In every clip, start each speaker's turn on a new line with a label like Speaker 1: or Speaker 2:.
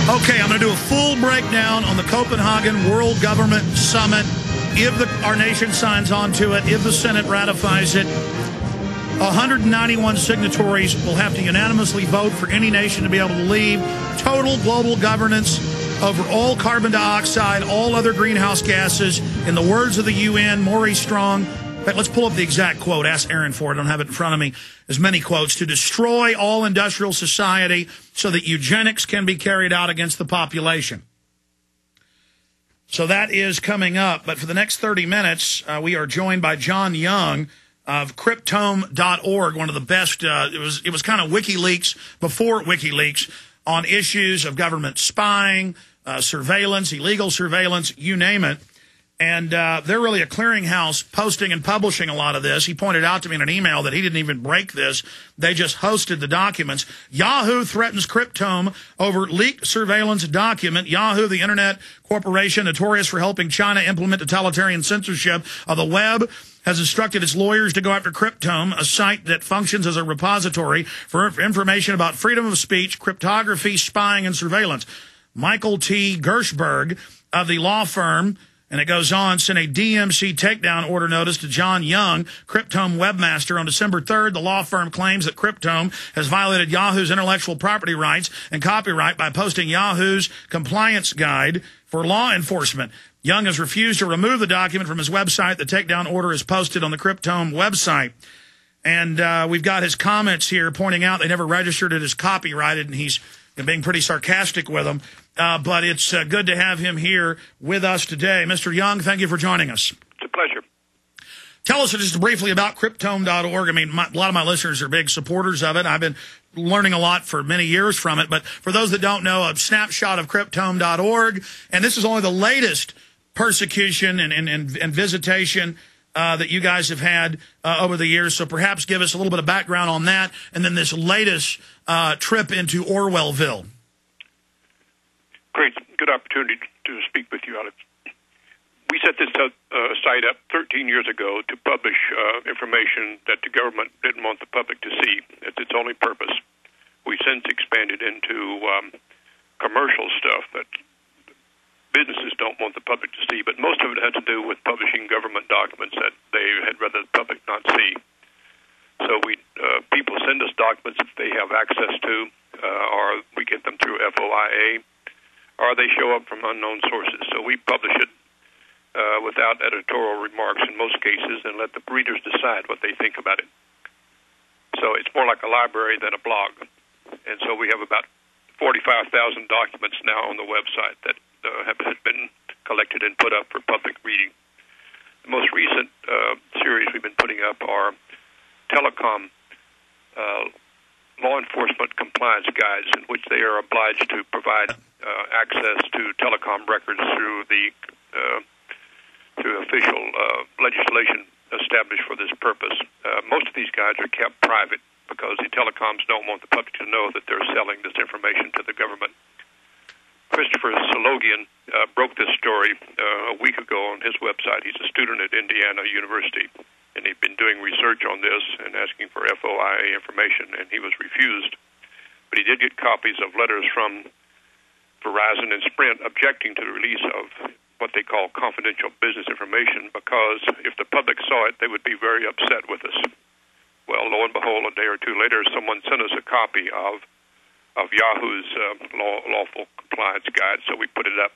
Speaker 1: Okay, I'm going to do a full breakdown on the Copenhagen World Government Summit. If our nation signs on to it, if the Senate ratifies it, 191 signatories will have to unanimously vote for any nation to be able to leave. Total global governance over all carbon dioxide, all other greenhouse gases. In the words of the UN, Maurice Strong, let's pull up the exact quote. Ask Aaron for it. I don't have it in front of me. As many quotes. To destroy all industrial society so that eugenics can be carried out against the population. So that is coming up. But for the next 30 minutes, we are joined by John Young of Cryptome.org, one of the best. It was kind of WikiLeaks before WikiLeaks on issues of government spying, surveillance, illegal surveillance, you name it. And they're really a clearinghouse posting and publishing a lot of this. He pointed out to me in an email that he didn't even break this. They just hosted the documents. Yahoo threatens Cryptome over leaked surveillance document. Yahoo, the internet corporation notorious for helping China implement totalitarian censorship of the web, has instructed its lawyers to go after Cryptome, a site that functions as a repository for information about freedom of speech, cryptography, spying, and surveillance. Michael T. Gershberg of the law firm, and it goes on, sent a DMC takedown order notice to John Young, Cryptome webmaster. On December 3rd, the law firm claims that Cryptome has violated Yahoo's intellectual property rights and copyright by posting Yahoo's compliance guide for law enforcement. Young has refused to remove the document from his website. The takedown order is posted on the Cryptome website. And we've got his comments here pointing out they never registered it as copyrighted, and he's being pretty sarcastic with them. But it's good to have him here with us today. Mr. Young, thank you for joining us.
Speaker 2: It's a pleasure.
Speaker 1: Tell us just briefly about Cryptome.org. I mean, a lot of my listeners are big supporters of it. I've been learning a lot for many years from it. But for those that don't know, a snapshot of Cryptome.org. And this is only the latest persecution and visitation that you guys have had over the years. So perhaps give us a little bit of background on that. And then this latest trip into Orwellville.
Speaker 2: Great. Good opportunity to speak with you, Alex. We set this site up 13 years ago to publish information that the government didn't want the public to see. It's its only purpose. We've since expanded into commercial stuff that businesses don't want the public to see, but most of it has to do with publishing government documents that they had rather the public not see. So people send us documents that they have access to, or we get them through FOIA, or they show up from unknown sources. So we publish it without editorial remarks in most cases and let the readers decide what they think about it. So it's more like a library than a blog. And so we have about 45,000 documents now on the website that have been collected and put up for public reading. The most recent series we've been putting up are telecom law enforcement compliance guides, in which they are obliged to provide access to telecom records through the through official legislation established for this purpose. Most of these guides are kept private because the telecoms don't want the public to know that they're selling this information to the government. Christopher Sologian broke this story a week ago on his website. He's a student at Indiana University, and he'd been doing research on this and asking for FOIA information, and he was refused. But he did get copies of letters from Verizon and Sprint objecting to the release of what they call confidential business information, because if the public saw it, they would be very upset with us. Well, lo and behold, a day or two later, someone sent us a copy of Yahoo's lawful compliance guide, so we put it up.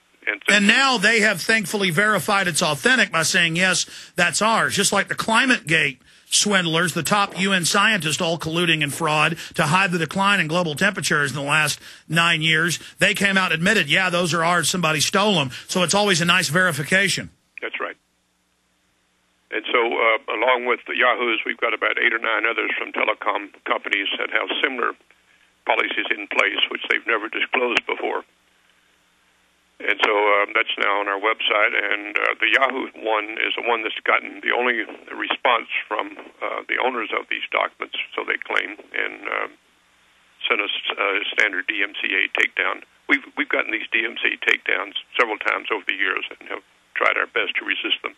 Speaker 1: And now they have thankfully verified it's authentic by saying, yes, that's ours. Just like the ClimateGate swindlers, the top UN scientists all colluding in fraud to hide the decline in global temperatures in the last 9 years. They came out and admitted, yeah, those are ours, somebody stole them. So it's always a nice verification.
Speaker 2: That's right. And so along with the Yahoos, we've got about 8 or 9 others from telecom companies that have similar policies in place, which they've never disclosed before. And so that's now on our website, and the Yahoo one is the one that's gotten the only response from the owners of these documents, so they claim, and sent us a standard DMCA takedown. We've gotten these DMCA takedowns several times over the years and have tried our best to resist them.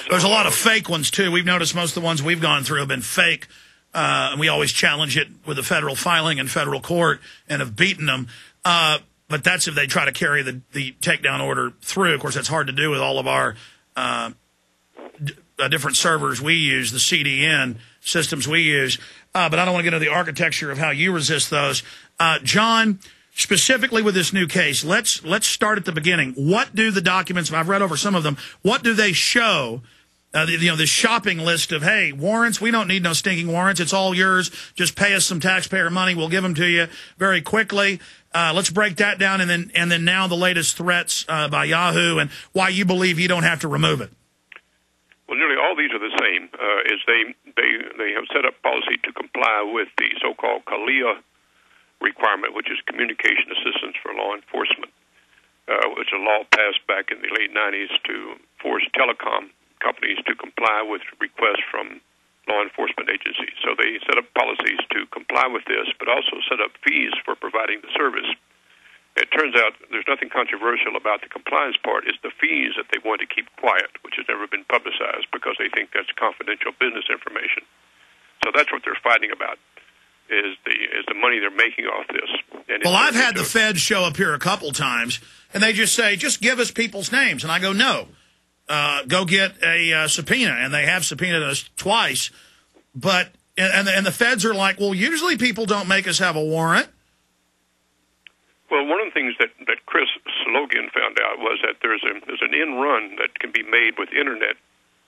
Speaker 2: So,
Speaker 1: there's a lot of fake ones, too. We've noticed most of the ones we've gone through have been fake. And we always challenge it with a federal filing in federal court and have beaten them. but that's if they try to carry the takedown order through. Of course, that's hard to do with all of our different servers we use, the CDN systems we use. But I don't want to get into the architecture of how you resist those. John, specifically with this new case, let's start at the beginning. What do the documents, I've read over some of them, what do they show? The shopping list of, hey, warrants, we don't need no stinking warrants. It's all yours. Just pay us some taxpayer money. We'll give them to you very quickly. Let's break that down. And then now the latest threats by Yahoo and why you believe you don't have to remove it.
Speaker 2: Well, nearly all these are the same. Is they have set up policy to comply with the so-called CALEA requirement, which is Communication Assistance for Law Enforcement. It's a law passed back in the late 90s to force telecom companies to comply with requests from law enforcement agencies. So they set up policies to comply with this, but also set up fees for providing the service. It turns out there's nothing controversial about the compliance part. It's the fees that they want to keep quiet, which has never been publicized because they think that's confidential business information. So that's what they're fighting about, is the money they're making off this. And well,
Speaker 1: I've had the feds show up here a couple times, and they just say, just give us people's names. And I go, no. Go get a subpoena, and they have subpoenaed us twice. But and the feds are like, well, usually people don't make us have a warrant.
Speaker 2: Well, one of the things that Chris Slogan found out was that there's an end run that can be made with Internet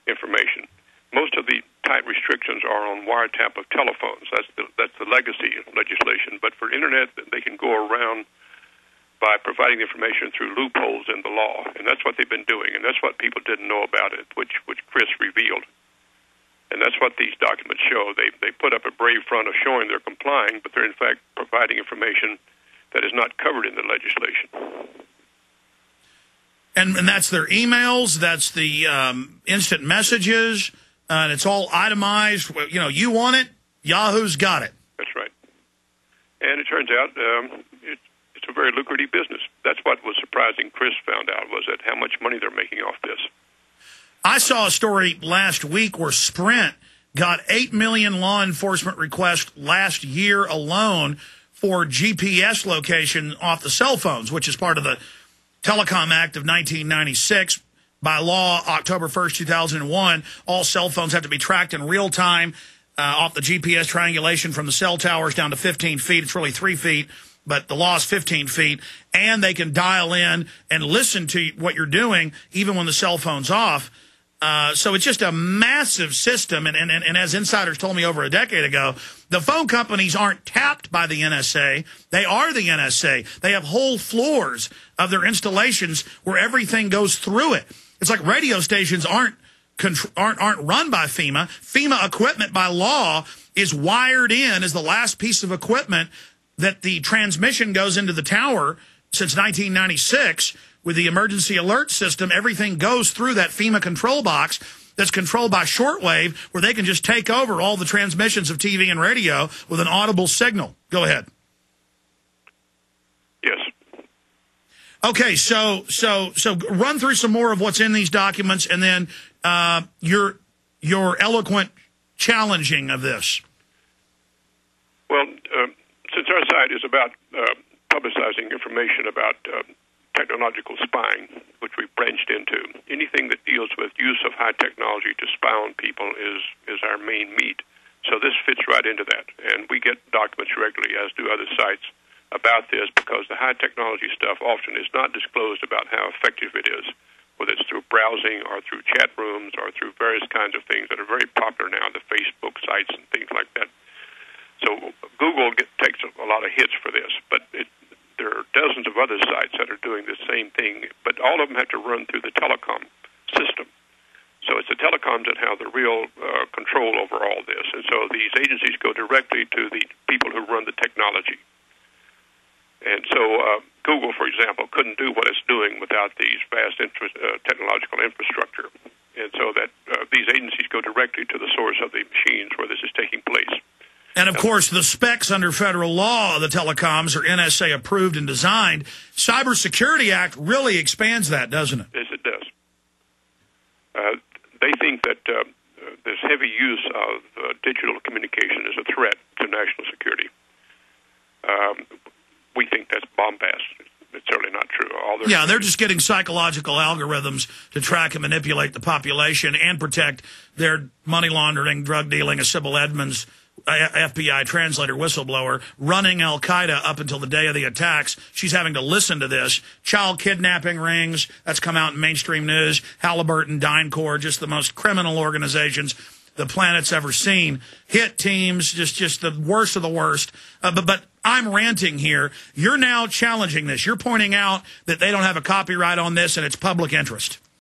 Speaker 2: information. Most of the tight restrictions are on wiretap of telephones. That's the legacy legislation. But for Internet, they can go around by providing information through loopholes in the law, and that's what they've been doing, and that's what people didn't know about it, which Chris revealed, and that's what these documents show. They put up a brave front of showing they're complying, but they're in fact providing information that is not covered in the legislation.
Speaker 1: And that's their emails, that's the instant messages, and it's all itemized. You know, you want it, Yahoo's got it.
Speaker 2: That's right, and it turns out it's a very lucrative business. That's what was surprising. Chris found out was that how much money they're making off this.
Speaker 1: I saw a story last week where Sprint got 8 million law enforcement requests last year alone for GPS location off the cell phones, which is part of the Telecom Act of 1996. By law, October 1st, 2001, all cell phones have to be tracked in real time off the GPS triangulation from the cell towers down to 15 feet. It's really 3 feet. But the law is 15 feet, and they can dial in and listen to what you're doing even when the cell phone's off. So it's just a massive system, and as insiders told me over a decade ago, the phone companies aren't tapped by the NSA. They are the NSA. They have whole floors of their installations where everything goes through it. It's like radio stations aren't run by FEMA. FEMA equipment by law is wired in as the last piece of equipment that the transmission goes into the tower. Since 1996, with the emergency alert system, everything goes through that FEMA control box that's controlled by shortwave, where they can just take over all the transmissions of TV and radio with an audible signal. Go ahead.
Speaker 2: Yes.
Speaker 1: Okay, so run through some more of what's in these documents, and then your eloquent challenging of this.
Speaker 2: Well, since our site is about publicizing information about technological spying, which we've branched into, anything that deals with use of high technology to spy on people is our main meat. So this fits right into that. And we get documents regularly, as do other sites, about this, because the high technology stuff often is not disclosed about how effective it is, whether it's through browsing or through chat rooms or through various kinds of things that are very popular now, the Facebook sites and things like that. So Google takes a lot of hits for this, but there are dozens of other sites that are doing the same thing, but all of them have to run through the telecom system. So it's the telecoms that have the real control over all this. And so these agencies go directly to the people who run the technology. And so Google, for example, couldn't do what it's doing without these vast technological infrastructure. And so that these agencies go directly to the source of the machines where this is taking place.
Speaker 1: And, of course, the specs under federal law of the telecoms are NSA approved and designed. Cybersecurity Act really expands that, doesn't it?
Speaker 2: Yes, it does. They think that this heavy use of digital communication is a threat to national security. We think that's bombast. necessarily not true.
Speaker 1: Yeah, they're just getting psychological algorithms to track and manipulate the population and protect their money laundering, drug dealing, as Sybil Edmonds, FBI translator, whistleblower, running Al-Qaeda up until the day of the attacks. She's having to listen to this. Child kidnapping rings, that's come out in mainstream news. Halliburton, DynCorp, just the most criminal organizations the planet's ever seen. Hit teams, just the worst of the worst. But I'm ranting here. You're now challenging this. You're pointing out that they don't have a copyright on this and it's public interest.